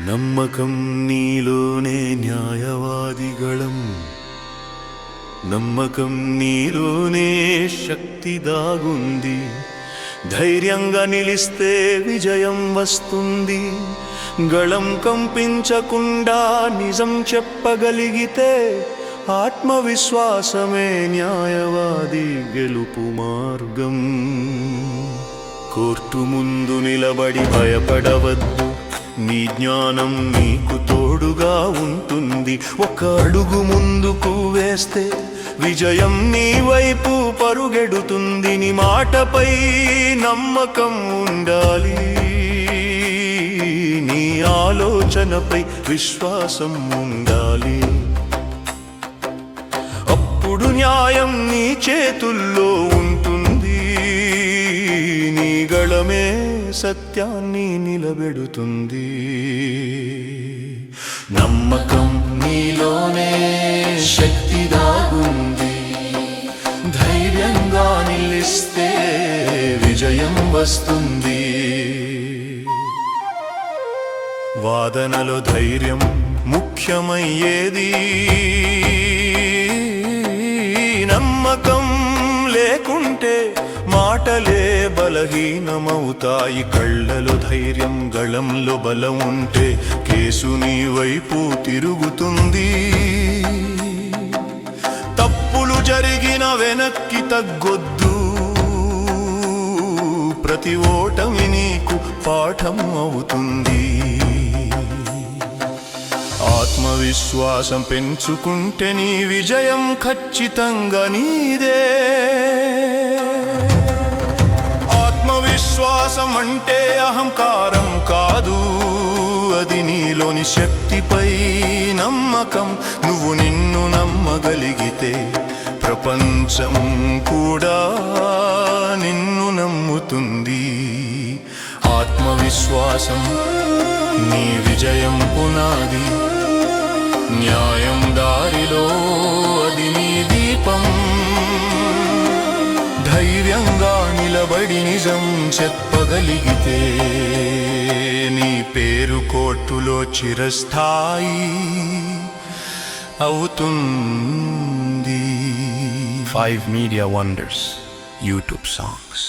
నమ్మకం నీలోనే న్యాయవాదిగళం, నమ్మకం నీలోనే శక్తి దాగుంది. ధైర్యంగా నిలిస్తే విజయం వస్తుంది. గళం కంపించకుండా నిజం చెప్పగలిగితే ఆత్మవిశ్వాసమే న్యాయవాది గెలుపు మార్గం. కోర్టు ముందు నిలబడి భయపడవద్దు, నీ జ్ఞానం నీకు తోడుగా ఉంటుంది. ఒక అడుగు ముందుకు వేస్తే విజయం నీ వైపు పరుగెడుతుంది. నీ మాటపై నమ్మకం ఉండాలి, నీ ఆలోచనపై విశ్వాసం ఉండాలి. అప్పుడు న్యాయం నీ చేతుల్లో ఉంటుంది, నీ గళమే సత్యాన్ని నిలబెడుతుంది. నమ్మకం నీలోనే శక్తి దాగుంది. ధైర్యంగా నిలిస్తే విజయం వస్తుంది. వాదనలో ధైర్యం ముఖ్యమయ్యేది. నమ్మకం లేకుంటే మాటలే బలహీనమవుతాయి. కళ్ళలో ధైర్యం, గళంలో బలం ఉంటే కేసు నీ వైపు తిరుగుతుంది. తప్పులు జరిగిన వెనక్కి తగ్గొద్దు, ప్రతి ఓటమి నీకు పాఠం అవుతుంది. ఆత్మవిశ్వాసం పెంచుకుంటే నీ విజయం ఖచ్చితంగా నీదే. ఆత్మవిశ్వాసం అంటే అహంకారం కాదు, అది నీలోని శక్తిపై నమ్మకం. నువ్వు నిన్ను నమ్మగలిగితే ప్రపంచం కూడా నిన్ను నమ్ముతుంది. ఆత్మవిశ్వాసం నీ విజయం పునాది. న్యాయం దారిలో అది నీ దీపం. ధైర్యంగా నిలబడి నిజం చెప్పగలిగితే నీ పేరు కోర్టులో చిరస్థాయి అవుతుంది. 5 Media Wonders YouTube songs.